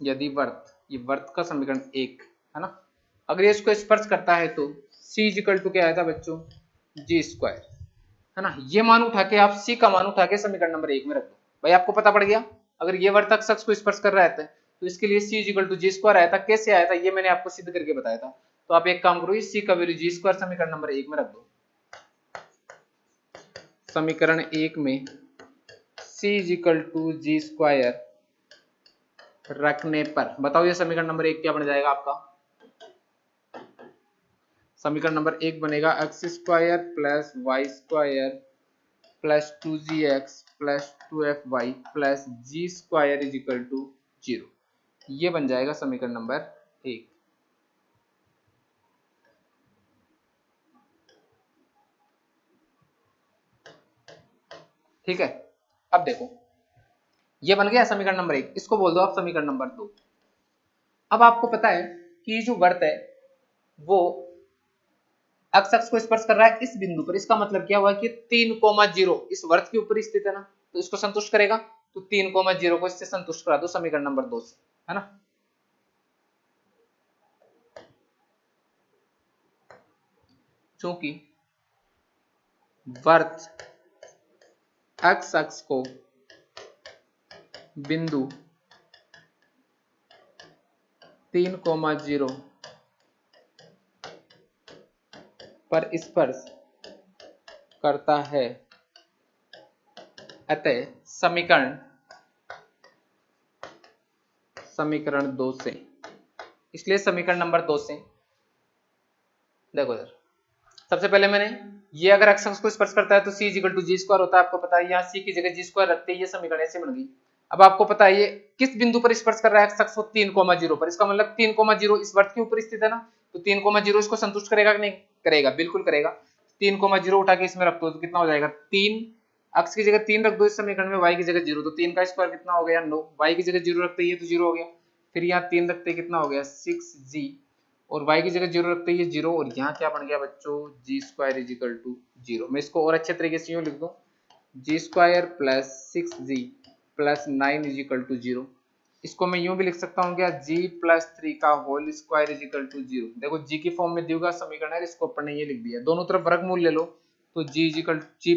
यदि वर्त, ये वर्त का समीकरण एक है ना, अगर ये इसको स्पर्श करता है तो सी इक्वल टू क्या आया था बच्चों? जी स्क्वायर, है ना। ये मान उठा के आप सी का मान उठा के समीकरण नंबर एक में रख दो। भाई आपको पता पड़ गया, अगर ये वर्त अक्ष को स्पर्श कर रहा है तो इसके लिए सी इक्वल टू जी स्क्वायर आया था। कैसे आया था ये मैंने आपको सिद्ध करके बताया था। तो आप एक काम करो, सी का वैल्यू जी स्क्वायर समीकरण नंबर एक में रख दो। समीकरण एक में सी इक्वल टू जी स्क्वायर रखने पर बताओ ये समीकरण नंबर एक क्या बन जाएगा आपका? समीकरण नंबर एक बनेगा X square plus Y square plus 2gx plus 2fy plus G square is equal to 0। ये बन जाएगा समीकरण नंबर एक। ठीक है, अब देखो ये बन गया समीकरण नंबर एक, इसको बोल दो आप समीकरण नंबर दो। अब आपको पता है कि जो वर्त है वो अक्ष अक्ष को स्पर्श कर रहा है इस बिंदु पर। इसका मतलब क्या हुआ कि 3,0 इस वर्त के ऊपर स्थित है ना, तो इसको संतुष्ट करेगा। तो 3,0 को इससे संतुष्ट करा दो समीकरण नंबर दो से, है ना। चूंकि वर्त एक्स अक्ष को बिंदु 3,0 पर स्पर्श करता है, अतः समीकरण दो से, इसलिए समीकरण नंबर दो से देखो इधर, सबसे पहले मैंने ये अगर एक्स अक्ष को स्पर्श करता है तो सी इक्वल टू जी स्क्वायर होता है, आपको पता है। यहाँ सी की जगह जी स्क्वायर रखते ही ये समीकरण ऐसे बन गई। अब आपको पता है ये किस बिंदु पर स्पर्श कर रहा है एक्स अक्ष को? 3,0 पर। इसका मतलब 3,0 इस वर्त के ऊपर स्थित है ना, तो 3,0 इसको संतुष्ट करेगा कि नहीं करेगा? बिल्कुल करेगा। 3,0 उठा के इसमें रख दो तो कितना हो जाएगा? 3, अक्ष की जगह 3 रख दो इस समीकरण में, वाई की जगह 0, तो 3 का स्क्वायर कितना हो गया? 9। वाई की जगह 0 रखते ही तो 0 हो गया। फिर यहाँ 3 रखते कितना हो गया? 6g, और y की जगह 0 रखते ही 0, और यहाँ क्या बन गया बच्चों? जी स्क्वायर इज इक्वल टू 0। मैं इसको और अच्छे तरीके से यूं लिख दूं, g square plus 6g plus 9 is equal to 0। इसको मैं यूं भी लिख सकता हूँ क्या? g प्लस 3 का whole square is equal to 0। देखो g की फॉर्म में दिया समीकरण है, इसको अपन ने ये लिख दिया, दोनों तरफ वर्गमूल ले लो तो g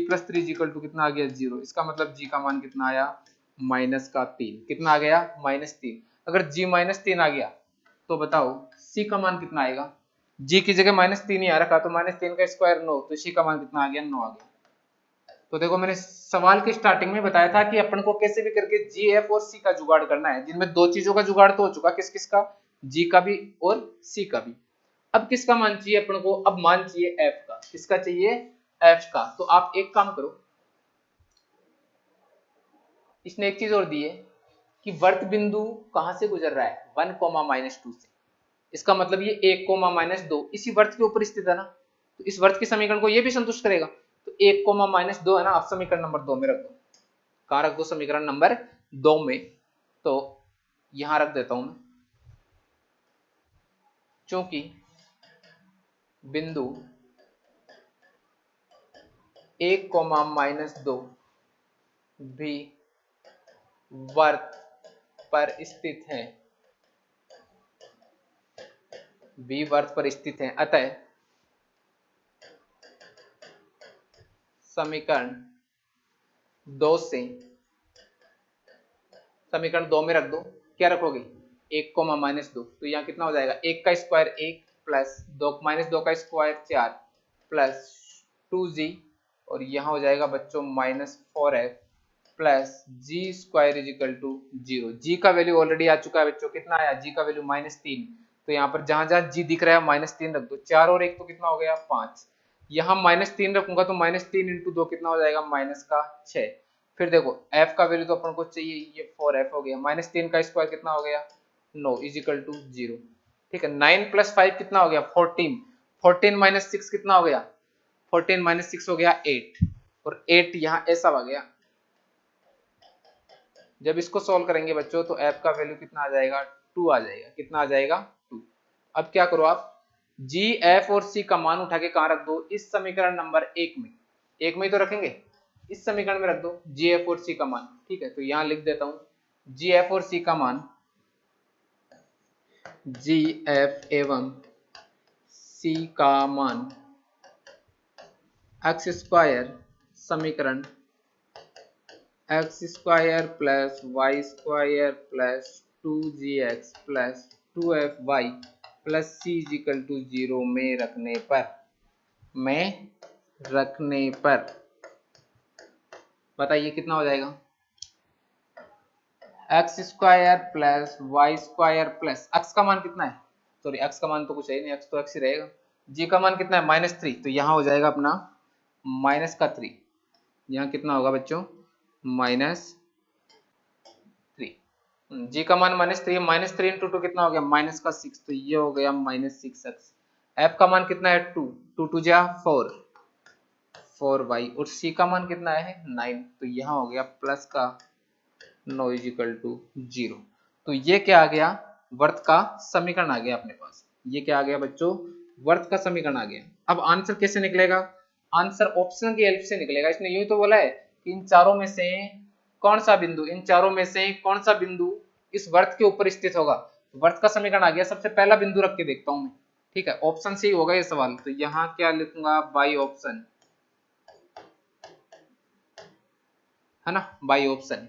plus 3 is equal to कितना आ गया? 0। इसका मतलब g का मान कितना आया? माइनस का 3। कितना आ गया? -3। अगर g -3 आ गया तो बताओ c का मान कितना आएगा? g की जगह -3 ही आ रखा, तो -3 का स्क्वायर 9, तो c का मान कितना आ गया? 9 आ गया। तो देखो मैंने सवाल की स्टार्टिंग में बताया था कि अपन को कैसे भी करके g, f और c का जुगाड़ करना है, जिनमें दो चीजों का जुगाड़ तो हो चुका, किस किस का? g का भी और c का भी। अब किसका मान चाहिए अपन को? अब मान चाहिए f का। किसका चाहिए? f का। तो आप एक काम करो, इसने एक चीज और दी है कि वर्त बिंदु कहां से गुजर रहा है? 1,-2 से। इसका मतलब ये 1,-2 इसी वर्त के ऊपर स्थित है ना, तो इस वर्त के समीकरण को ये भी संतुष्ट करेगा। तो 1,-2 है ना, आप समीकरण नंबर 2 में रख दो। कहां रख दो? समीकरण नंबर 2 में। तो यहां रख देता हूं मैं, क्योंकि बिंदु 1,-2 भी वर्त पर स्थित है, भी वर्त पर स्थित है, अतः समीकरण 2 से, समीकरण 2 में रख दो। क्या रखोगे? 1,-2, तो यहाँ कितना हो जाएगा? 1 का स्क्वायर 1 प्लस दो माइनस 2 का स्क्वायर 4 प्लस 2g और यहाँ हो जाएगा बच्चों minus 4f plus G square is equal to 0। G का वैल्यू ऑलरेडी आ चुका है बच्चों, कितना आया, जी का वैल्यू -3, तो यहाँ पर जहां जहां जी दिख रहा है -3 रख दो, 4 और 1 तो कितना हो गया 5, यहाँ -3 रखूंगा तो -3 इंटू 2 कितना हो जाएगा -6। फिर देखो f का वैल्यू तो अपन को चाहिए, ये 4f हो गया, -3 का स्क्वायर कितना हो गया 9 इज इक्वल टू 0। ठीक है, 9 प्लस 5 कितना हो गया 14, 14 माइनस 6 कितना हो गया 14 माइनस 6 हो गया 8 और 8 यहाँ ऐसा आ गया। जब इसको सॉल्व करेंगे बच्चों तो f का वैल्यू कितना आ जाएगा 2 आ जाएगा, कितना आ जाएगा 2। अब क्या करो आप g, f और c का मान उठा के कहां रख दो, इस समीकरण नंबर 1 में, एक में ही तो रखेंगे, इस समीकरण में रख दो g, f और c का मान। ठीक है, तो यहां लिख देता हूं g, f और c का मान, g, f एवं c का मान x स्क्वायर समीकरण x square plus Y square plus 2gx plus 2fy plus c equal to 0 में रखने पर बताइए कितना हो जाएगा, x square plus Y square plus x का मान कितना है, सॉरी x का मान तो कुछ है नहीं, x तो x ही रहेगा, g का मान कितना है -3, तो यहाँ हो जाएगा अपना -3, यहाँ कितना होगा बच्चों -3, जी का मान -3 इंटू 2 कितना हो गया -6, तो ये हो गया -6x। f का मान कितना है 2, 2 2 जा 4, 4y और c का मान कितना है 9, तो यहाँ हो गया प्लस का 9 इज इक्वल टू 0। तो ये क्या आ गया, वर्त का समीकरण आ गया अपने पास, ये क्या आ गया बच्चों, वर्त का समीकरण आ गया। अब आंसर कैसे निकलेगा, आंसर ऑप्शन की हेल्प से निकलेगा। इसने यूं तो बोला है कि इन चारों में से कौन सा बिंदु, इन चारों में से कौन सा बिंदु इस वर्त के ऊपर स्थित होगा, वर्त का समीकरण आ गया, सबसे पहला बिंदु रख के देखता हूं मैं। ठीक है, ऑप्शन से ही होगा ये सवाल, तो यहाँ क्या लिखूंगा बाई ऑप्शन, है ना, बाई ऑप्शन।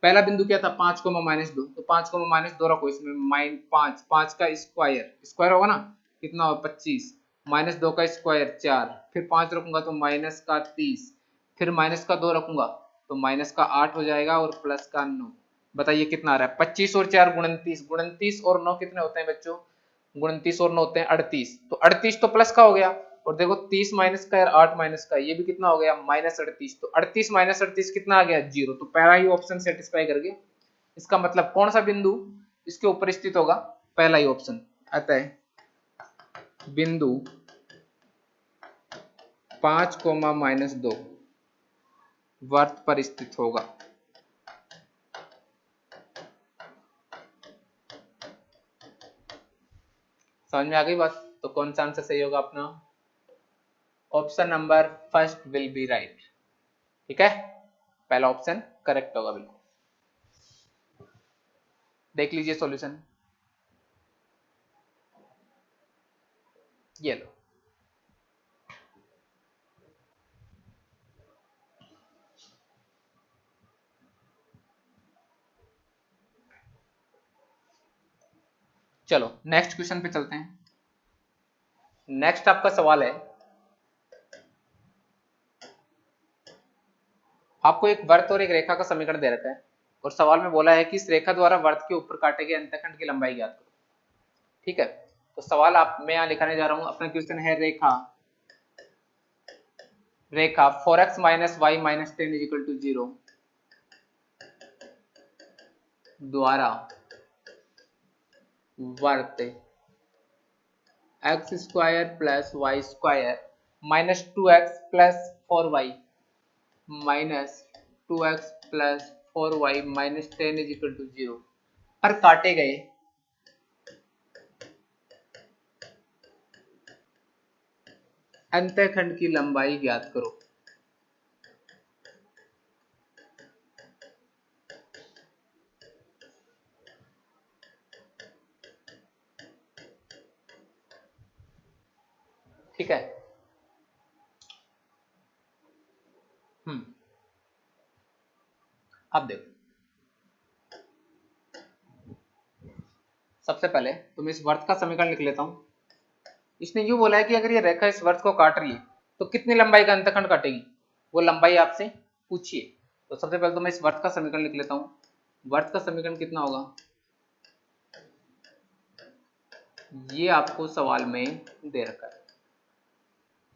पहला बिंदु क्या था 5 -2, तो 5 -2 रखो, इसमें 5 5 का स्क्वायर, स्क्वायर होगा ना, कितना होगा 25, -2 का स्क्वायर 4, फिर 5 रखूंगा तो माइनस का 30, फिर माइनस का 2 रखूंगा तो माइनस का 8 हो जाएगा और प्लस का 9। बताइए कितना आ रहा है, 25 और 4 29, 29 और 9 कितने होते हैं बच्चों, 29 और 9 होते हैं 38, तो 38 तो प्लस का हो गया, और देखो 30 माइनस का और 8 माइनस का, ये भी कितना हो गया -38, तो 38 -38 कितना आ गया 0, तो पहला ही ऑप्शन सेटिस्फाई कर गया। इसका मतलब कौन सा बिंदु इसके ऊपर स्थित होगा, पहला ही ऑप्शन, अतः बिंदु 5 -2 वर्त पर स्थित होगा। समझ में आ गई बात, तो कौन सा आंसर सही होगा अपना, option number first will be right. ठीक है, पहला ऑप्शन करेक्ट होगा बिल्कुल। देख लीजिए सॉल्यूशन, ये लो, चलो नेक्स्ट क्वेश्चन पे चलते हैं। नेक्स्ट आपका सवाल है, आपको एक वर्त और एक रेखा का समीकरण दे रखा है और सवाल में बोला है कि इस रेखा द्वारा वर्त के ऊपर काटे गए अंतःखंड की लंबाई ज्ञात करो। ठीक है, तो सवाल आप मैं यहाँ लिखाने जा रहा हूं, अपना क्वेश्चन है रेखा 4x - y - 10 = 0 द्वारा वर्त x square plus Y square -2x plus 4y -2x plus 4y -10 = 0 पर काटे गए अंतःखंड की लंबाई ज्ञात करो। ठीक है, अब देखो, सबसे पहले तो मैं इस वर्त का समीकरण लिख लेता हूं, इसने यूं बोला है कि अगर ये रेखा इस वर्त को काट रही है तो कितनी लंबाई का अंतखंड काटेगी, वो लंबाई आपसे पूछिए। तो सबसे पहले तो मैं इस वर्त का समीकरण लिख लेता हूँ। वर्त का समीकरण कितना होगा, ये आपको सवाल में दे रखा है,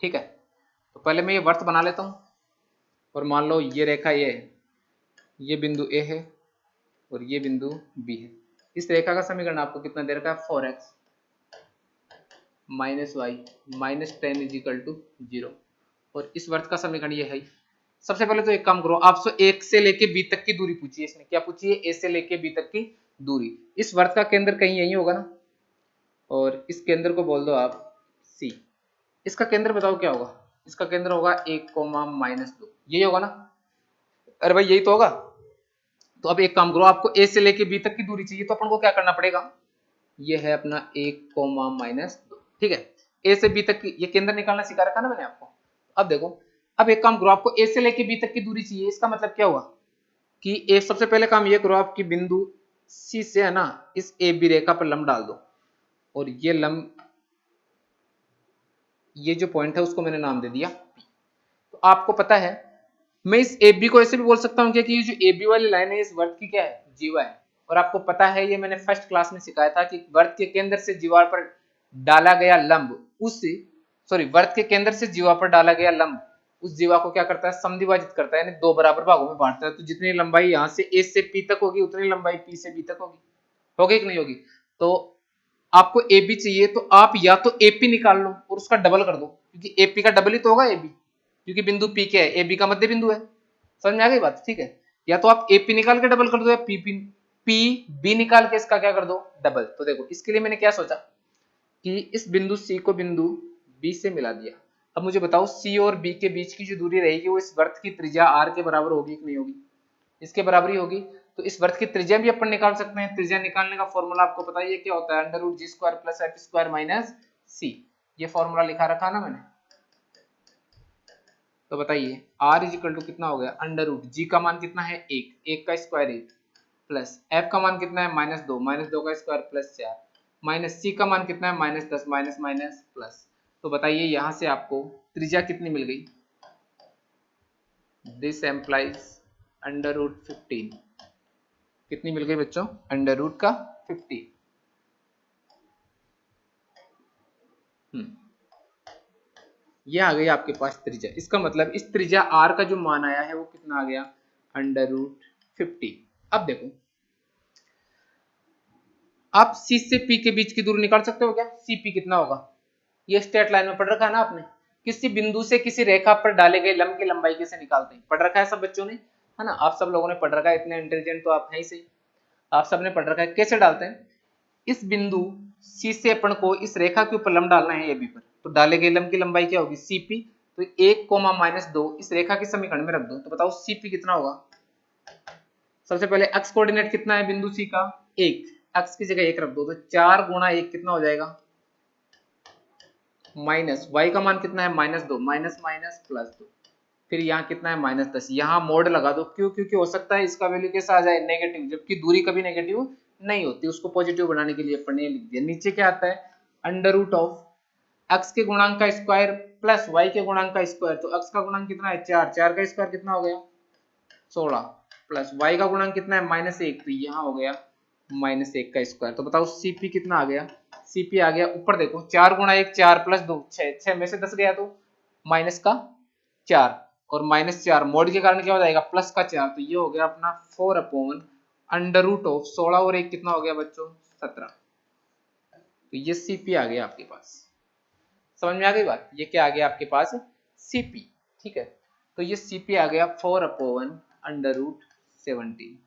ठीक है। तो पहले मैं ये वर्त बना लेता हूँ और मान लो ये रेखा ये है, ये बिंदु ए है और ये बिंदु बी है। इस रेखा का समीकरण आपको कितना दे रखा है, 4x minus Y minus 10 is equal to 0। और इस वर्त का समीकरण ये है। सबसे पहले तो एक काम करो, आपसे एक से लेके बी तक की दूरी पूछिए, इसने क्या पूछी है, ए से लेके बी तक की दूरी। इस वर्त का केंद्र कहीं यही होगा ना, और इस केंद्र को बोल दो आप सी। इसका केंद्र बताओ क्या होगा, इसका केंद्र होगा 1,-2, यही होगा ना, अरे भाई यही तो होगा। तो अब एक काम करो, आपको ए से लेके बी तक की दूरी चाहिए, तो अपन को क्या करना पड़ेगा, ये है अपना 1,-2, ठीक है। ए से बी तक की ये केंद्र निकालना सिखा रखा ना मैंने आपको। अब देखो, अब एक काम करो, आपको ए से लेके बी तक की दूरी चाहिए, इसका मतलब क्या हुआ कि ए, सबसे पहले काम ये करो, आपकी बिंदु सी से है ना इस ए बी रेखा पर लंब डाल दो, और ये लंब, ये जो पॉइंट है उसको मैंने नाम दे दिया P। तो आपको पता है मैं इस ए बी को ऐसे भी बोल सकता हूँ कि ये जो ए बी वाली लाइन है इस वर्त की क्या है, जीवा है। और आपको पता है ये मैंने फर्स्ट क्लास में सिखाया था कि वर्त के केंद्र से जीवा पर डाला गया लंब उस, सॉरी, वर्त के केंद्र से जीवा पर डाला गया लंब उस जीवा को क्या करता है, समद्विभाजित करता है, यानी दो बराबर भागों में बांटता है। तो जितनी लंबाई यहाँ से ए से पी तक होगी उतनी लंबाई पी से बी तक होगी, होगी कि नहीं होगी। तो आपको ए बी चाहिए तो आप या तो एपी निकाल लो और उसका डबल कर दो, क्योंकि एपी का डबल ही तो होगा एबी, क्योंकि बिंदु पी क्या है, एबी का मध्य बिंदु है। समझ में आ गई बात, ठीक है। या तो आप एपी निकाल के डबल कर दो, या पी बी निकाल के इसका क्या कर दो, डबल। तो देखो इसके लिए मैंने क्या सोचा कि इस बिंदु सी को बिंदु बी से मिला दिया। अब मुझे बताओ सी और बी के बीच की जो दूरी रहेगी वो इस वर्त की त्रिज्या आर के बराबर होगी कि नहीं होगी, इसके बराबर ही होगी। तो इस वर्त की त्रिज्या भी अपन निकाल सकते हैं। त्रिज्या निकालने का फॉर्मूला आपको पता ही है क्या होता है, under root g square plus f square minus c. ये फॉर्मूला लिखा रखा ना मैंने। तो बताइए आर इज इक्वल टू कितना हो गया, अंडर रूट जी का मान कितना है, एक का स्क्वायर 1 प्लस एफ का मान कितना है -2, -2 का स्क्वायर प्लस 4 माइनस सी का मान कितना है -10, माइनस माइनस प्लस। तो बताइए यहाँ से आपको त्रिज्या कितनी मिल गई, दिस एम्प्लाइज अंडर रूट 15। कितनी मिल गई बच्चों, अंडर रूट का 50। ये आ गई आपके पास त्रिज्या। इसका मतलब इस त्रिज्या आर का जो मान आया है वो कितना आ गया, अंडर रूट 50। अब देखो आप सी से पी के बीच की दूरी निकाल सकते हो क्या, सी पी कितना होगा, ये स्ट्रेट लाइन में पढ़ रखा है ना आपने, किसी बिंदु से किसी रेखा पर डाले गए लंब की लंबाई कैसे निकालते हैं, पढ़ रखा है सब बच्चों ने, है ना। आप सब लोगों ने पढ़ रखा है, इतने इंटेलिजेंट तो आप है ही सही, आप सबने पढ़ रखा है। कैसे डालते हैं, इस बिंदु सी से अपन को इस रेखा के ऊपर लंब डालना है ए बी पर, तो डाले गए लंब की लंबाई क्या होगी, सीपी। तो 1,-2 इस रेखा के समीकरण में रख दो, तो बताओ सीपी कितना होगा। सबसे पहले एक्स कोऑर्डिनेट कितना है बिंदु सी का, 1, एक्स की जगह 1 रख दो, तो 4 गुणा 1 कितना हो जाएगा, माइनस वाई का मान कितना है -2, माइनस माइनस प्लस 2, फिर यहाँ कितना है -10, यहाँ मोड लगा दो, क्यों, क्योंकि हो सकता है इसका वैल्यू कैसा आ जाए, नेगेटिव, जबकि दूरी कभी नेगेटिव नहीं होती, उसको पॉजिटिव बनाने के लिए अपन ने लिख दिया। नीचे क्या आता है, अंडर रूट ऑफ एक्स के गुणांक का स्क्वायर प्लस वाई के गुणांक का स्क्वायर। तो एक्स का गुणांक कितना है 4, 4 का स्क्वायर कितना हो गया 16, प्लस वाई का गुणांक कितना है -1, तो यहाँ हो गया -1 का स्क्वायर। तो बताओ सीपी कितना आ गया, सीपी आ गया, ऊपर देखो 4 गुणा 1 4 प्लस 2 6, 6 में से 10 गया तो माइनस का 4, और -4 मोड के कारण क्या हो जाएगा प्लस का 4, तो ये हो गया अपना 4 अपॉन अंडर रूट ऑफ 16 और 1 कितना हो गया बच्चों 17। तो ये सीपी आ गया आपके पास। समझ में आ गई बात, ये क्या आ गया आपके पास सीपी, ठीक है। तो ये सीपी आ गया 4 अपॉन अंडर रूट 17।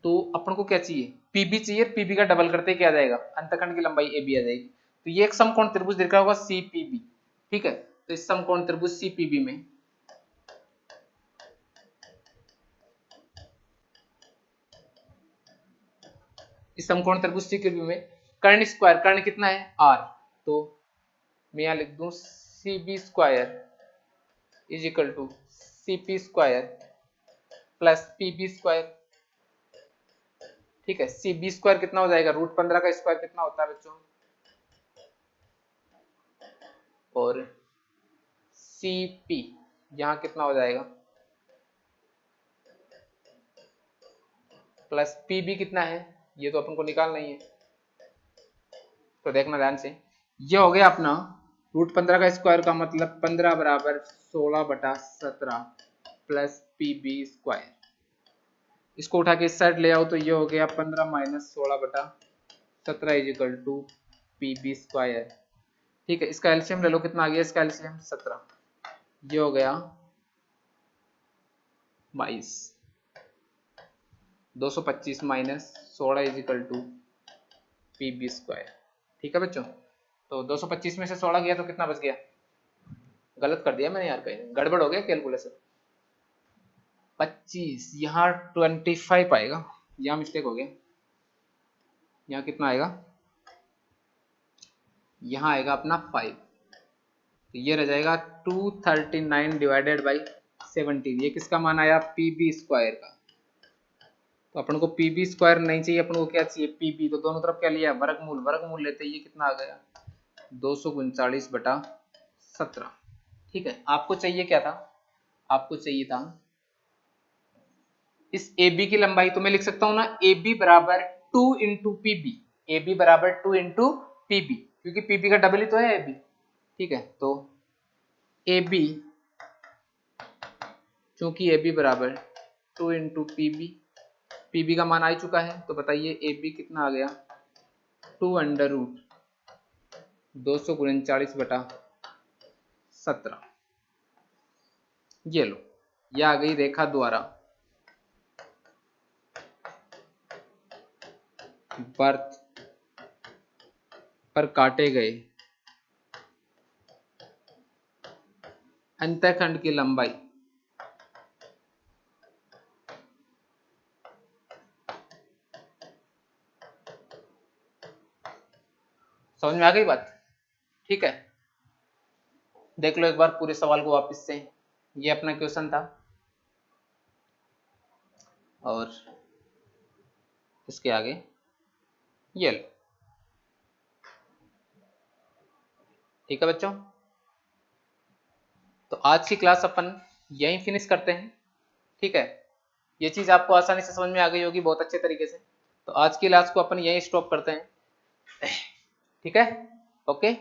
तो अपन को क्या चाहिए, पीबी चाहिए, पीबी का डबल करते क्या आ जाएगा, अंतखंड की लंबाई ए बी आ जाएगी। तो ये एक समकोण त्रिभुज दिख रहा होगा सीपीबी, ठीक है। तो इस समकोण त्रिभुज सीपीबी में इस समकोण त्रिभुज सीपीबी में कर्ण स्क्वायर, कर्ण कितना है आर, तो मैं यहां लिख दूं C B square is equal to C P square plus P B square, ठीक है। सी बी स्क्वायर कितना हो जाएगा, √15 का स्क्वायर कितना होता है बच्चों और CP यहाँ कितना हो जाएगा, प्लस PB कितना है, ये तो अपन को निकालना ही है, तो देखना ध्यान से। ये हो गया अपना √15 का स्क्वायर का मतलब 15 बराबर 16/17 प्लस PB स्क्वायर। इसको उठा के इस साइड ले आओ तो ये हो गया 15 minus 16/17 is equal to PB square. ठीक है, इसका एलसीएम ले लो, कितना आ गया इसका एलसीएम 17, ये हो गया 22, 225 minus 16 is equal to PB square. ठीक है बच्चों, तो 225 में से 16 गया तो कितना बच गया, गलत कर दिया मैंने यार, कहीं गड़बड़ हो गया कैलकुलेशन, 25, यहाँ 25 आएगा, यहाँ मिस्टेक हो गया, यहाँ कितना आएगा, यहाँ आएगा अपना 5, तो ये रह जाएगा 239 डिवाइडेड बाई 17। ये किसका मान आया, PB स्क्वायर का। तो अपन को PB स्क्वायर नहीं चाहिए, अपन को क्या चाहिए, PB। तो दोनों तरफ क्या लिया, वर्गमूल, वर्गमूल लेते, ये कितना आ गया 239/17। ठीक है, आपको चाहिए क्या था, आपको चाहिए था इस AB की लंबाई, तो मैं लिख सकता हूं ना AB बराबर 2 इंटू PB, AB बराबर 2 इंटू PB, क्योंकि PB का डबल ही तो है AB। ठीक है, तो AB, चूंकि AB बराबर 2 इंटू PB, PB का मान आ चुका है, तो बताइए AB कितना आ गया, 2√239/17। ये लो, ये आ गई रेखा द्वारा वृत्त पर काटे गए अंतःखंड की लंबाई समझ में आ गई बात। ठीक है, देख लो एक बार पूरे सवाल को वापस से, ये अपना क्वेश्चन था और इसके आगे ये लो। ठीक है बच्चों, तो आज की क्लास अपन यहीं फिनिश करते हैं। ठीक है, ये चीज आपको आसानी से समझ में आ गई होगी बहुत अच्छे तरीके से, तो आज की क्लास को अपन यहीं स्टॉप करते हैं। ठीक है, ओके।